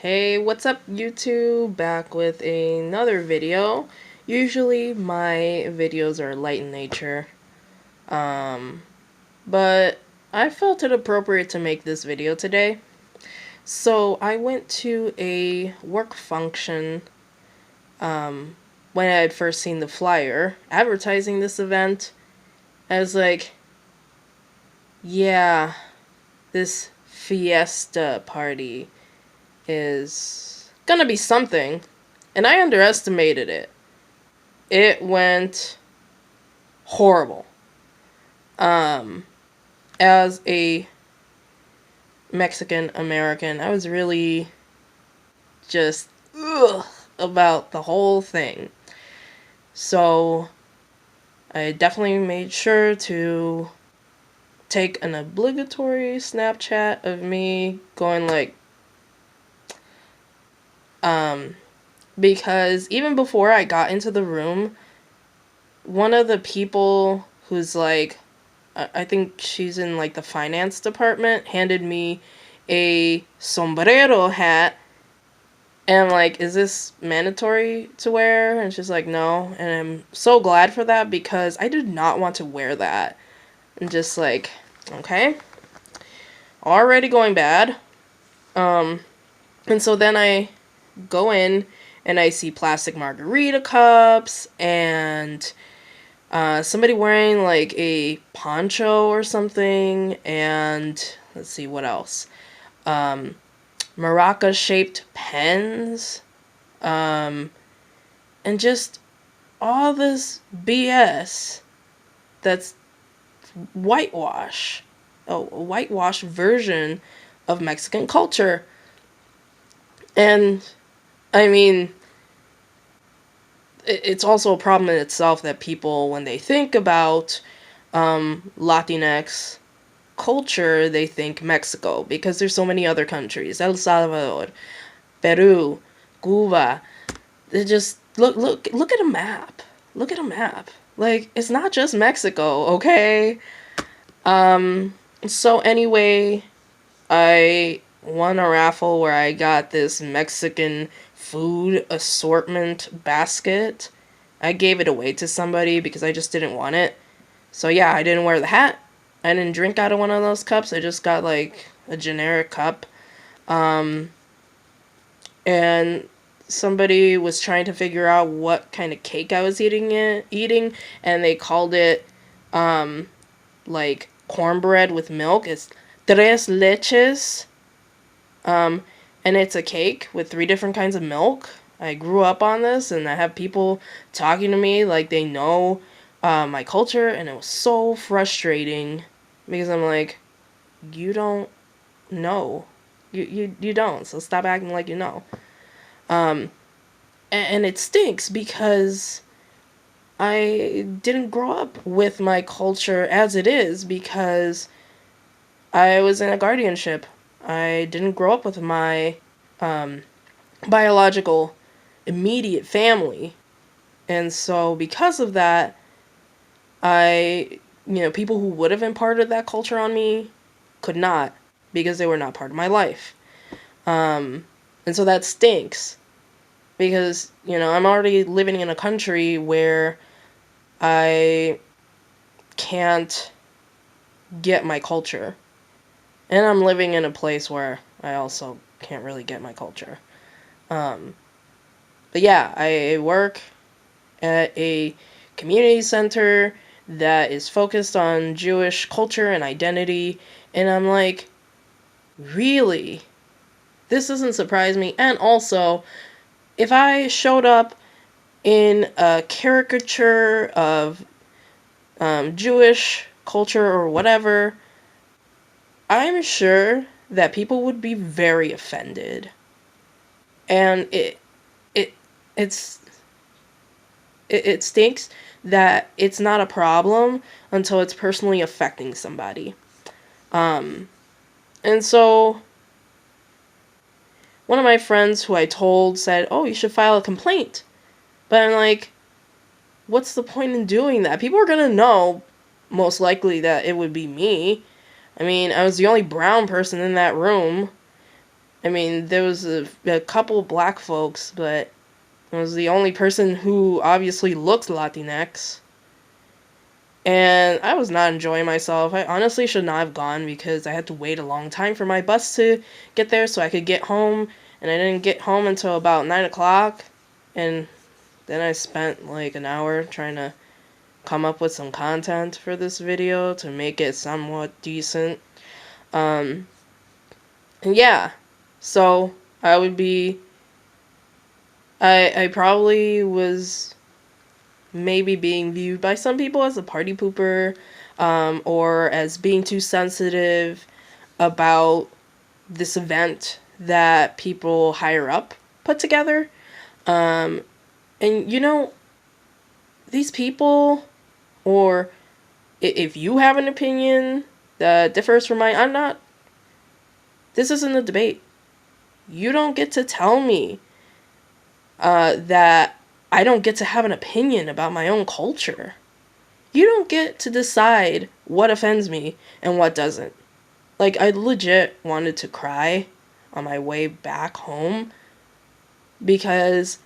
Hey, what's up YouTube? Back with another video. Usually my videos are light in nature, but I felt it appropriate to make this video today. So I went to a work function when I had first seen the flyer advertising this event. I was like, yeah, this fiesta party is gonna be something. And I underestimated it. It went horrible. As a Mexican American, I was really just about the whole thing. So I definitely made sure to take an obligatory Snapchat of me going like, because even before I got into the room, one of the people who's like, I think she's in like the finance department, handed me a sombrero hat. And I'm like, is this mandatory to wear? And she's like, no. And I'm so glad for that because I did not want to wear that. And just like, okay. Already going bad. And so then I go in and I see plastic margarita cups and somebody wearing like a poncho or something, and let's see what else. Maraca shaped pens, and just all this BS that's whitewash, a whitewashed version of Mexican culture. And I mean, it's also a problem in itself that people, when they think about Latinx culture, they think Mexico, because there's so many other countries. El Salvador, Peru, Cuba. They just look at a map. Look at a map. Like, it's not just Mexico, okay? So anyway, I won a raffle where I got this Mexican food assortment basket. I gave it away to somebody because I just didn't want it. So yeah, I didn't wear the hat. I didn't drink out of one of those cups. I just got like a generic cup. And somebody was trying to figure out what kind of cake I was eating, and they called it like cornbread with milk. It's tres leches. And it's a cake with 3 different kinds of milk. I grew up on this, and I have people talking to me like they know my culture, and it was so frustrating because I'm like, you don't know. You don't, so stop acting like you know. And it stinks because I didn't grow up with my culture as it is because I was in a guardianship. I didn't grow up with my biological immediate family. And so because of that, people who would have imparted that culture on me could not, because they were not part of my life. And so that stinks because, I'm already living in a country where I can't get my culture. And I'm living in a place where I also can't really get my culture. But yeah, I work at a community center that is focused on Jewish culture and identity. And I'm like, really? This doesn't surprise me. And also, if I showed up in a caricature of Jewish culture or whatever, I'm sure that people would be very offended. And it stinks that it's not a problem until it's personally affecting somebody. And so one of my friends who I told said, "Oh, you should file a complaint." But I'm like, what's the point in doing that? People are gonna know, most likely, that it would be me. I mean, I was the only brown person in that room. I mean, there was a couple black folks, but I was the only person who obviously looked Latinx. And I was not enjoying myself. I honestly should not have gone because I had to wait a long time for my bus to get there so I could get home. And I didn't get home until about 9 o'clock. And then I spent like an hour trying to come up with some content for this video to make it somewhat decent. And yeah, so I would be... I probably was maybe being viewed by some people as a party pooper, or as being too sensitive about this event that people higher up put together. And you know, these people, or if you have an opinion that differs from mine, this isn't a debate. You don't get to tell me that I don't get to have an opinion about my own culture. You don't get to decide what offends me and what doesn't. Like, I legit wanted to cry on my way back home because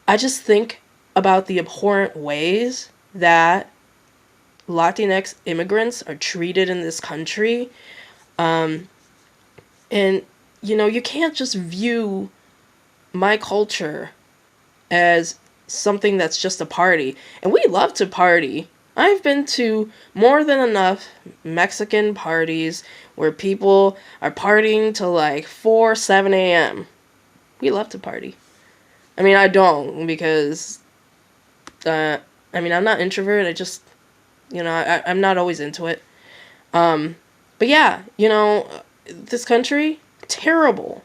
I just think about the abhorrent ways that Latinx immigrants are treated in this country. And, you know, you can't just view my culture as something that's just a party. And we love to party. I've been to more than enough Mexican parties where people are partying till like 4, 7 a.m. We love to party. I mean, I don't because, I mean, I'm not introverted. I just, you know, I'm not always into it. But yeah, you know, this country, terrible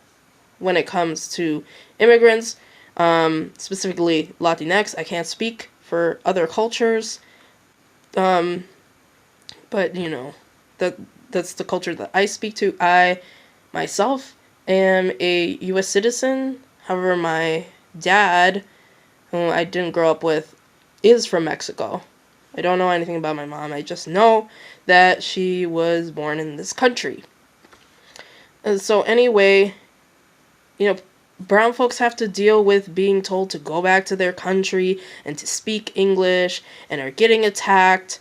when it comes to immigrants. Specifically Latinx. I can't speak for other cultures. But you know, that's the culture that I speak to. I myself am a US citizen. However, my dad, who I didn't grow up with, is from Mexico. I don't know anything about my mom. I just know that she was born in this country. And so anyway, you know, brown folks have to deal with being told to go back to their country and to speak English and are getting attacked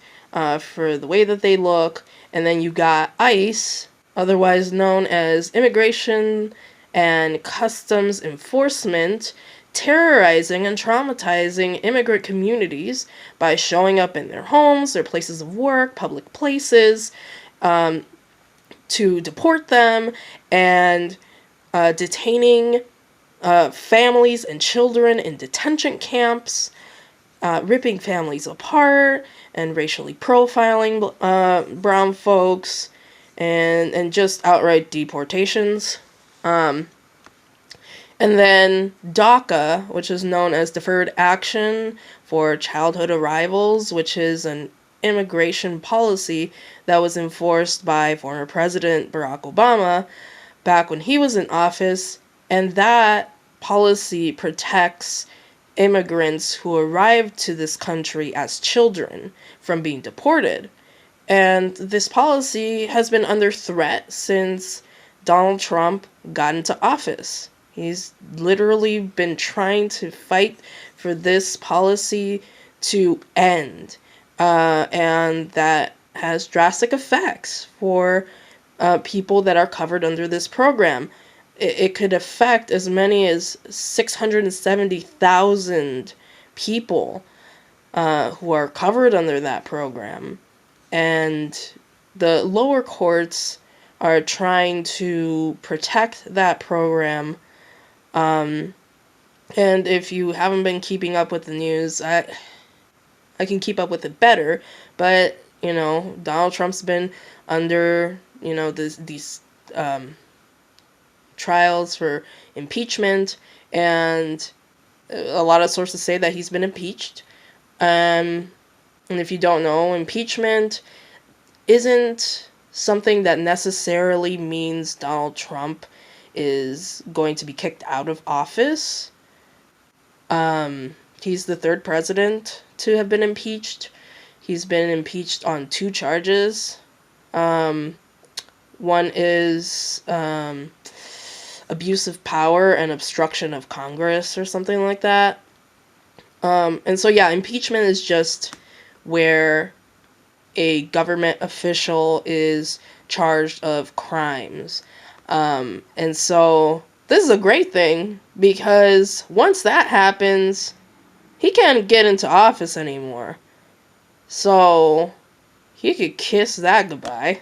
for the way that they look. And then you got ICE, otherwise known as Immigration and Customs Enforcement, terrorizing and traumatizing immigrant communities by showing up in their homes, their places of work, public places, to deport them and detaining families and children in detention camps, ripping families apart, and racially profiling brown folks, and just outright deportations. And then DACA, which is known as Deferred Action for Childhood Arrivals, which is an immigration policy that was enforced by former President Barack Obama back when he was in office. And that policy protects immigrants who arrived to this country as children from being deported. And this policy has been under threat since Donald Trump got into office. He's literally been trying to fight for this policy to end. And that has drastic effects for people that are covered under this program. It could affect as many as 670,000 people who are covered under that program. And the lower courts are trying to protect that program. And if you haven't been keeping up with the news, I can keep up with it better. But, you know, Donald Trump's been under, you know, these trials for impeachment, and a lot of sources say that he's been impeached. And if you don't know, impeachment isn't something that necessarily means Donald Trump is going to be kicked out of office. He's the third president to have been impeached. He's been impeached on 2 charges. One is abuse of power and obstruction of Congress or something like that. And so, yeah, impeachment is just where a government official is charged of crimes. And so this is a great thing, because once that happens, he can't get into office anymore. So he could kiss that goodbye.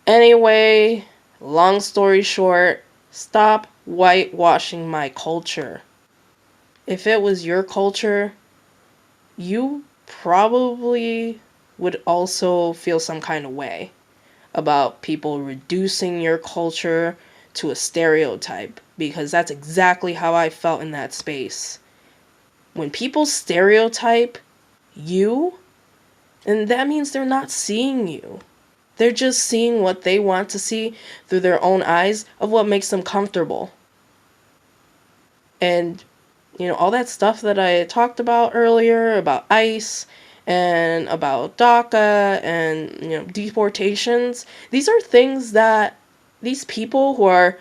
Anyway, long story short, stop whitewashing my culture. If it was your culture, you probably would also feel some kind of way about people reducing your culture to a stereotype, because that's exactly how I felt in that space. When people stereotype you, and that means they're not seeing you. They're just seeing what they want to see through their own eyes of what makes them comfortable. And, all that stuff that I talked about earlier, about ICE and about DACA and, deportations, these are things that these people who are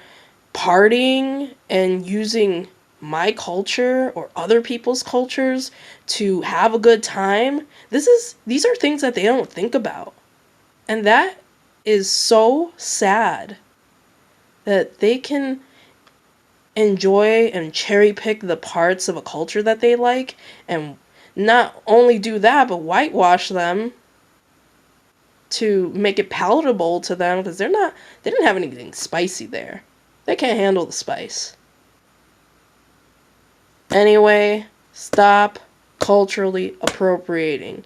partying and using my culture or other people's cultures to have a good time, these are things that they don't think about. And that is so sad, that they can enjoy and cherry pick the parts of a culture that they like, and not only do that, but whitewash them to make it palatable to them, because they didn't have anything spicy there. They can't handle the spice. Anyway, stop culturally appropriating.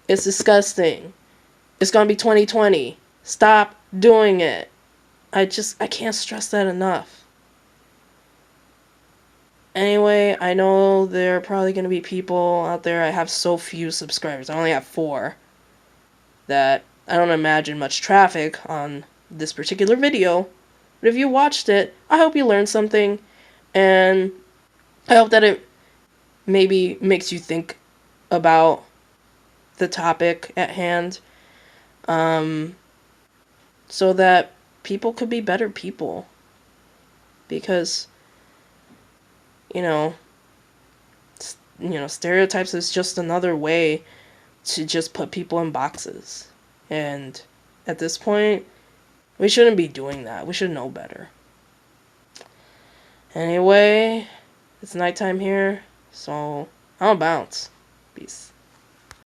It's disgusting. It's gonna be 2020. Stop doing it. I can't stress that enough. Anyway, I know there are probably going to be people out there. I have so few subscribers. I only have 4. That I don't imagine much traffic on this particular video. But if you watched it, I hope you learned something. And I hope that it maybe makes you think about the topic at hand. So that people could be better people. Because stereotypes is just another way to just put people in boxes. And at this point, we shouldn't be doing that. We should know better. Anyway, it's nighttime here, so I'll bounce. Peace.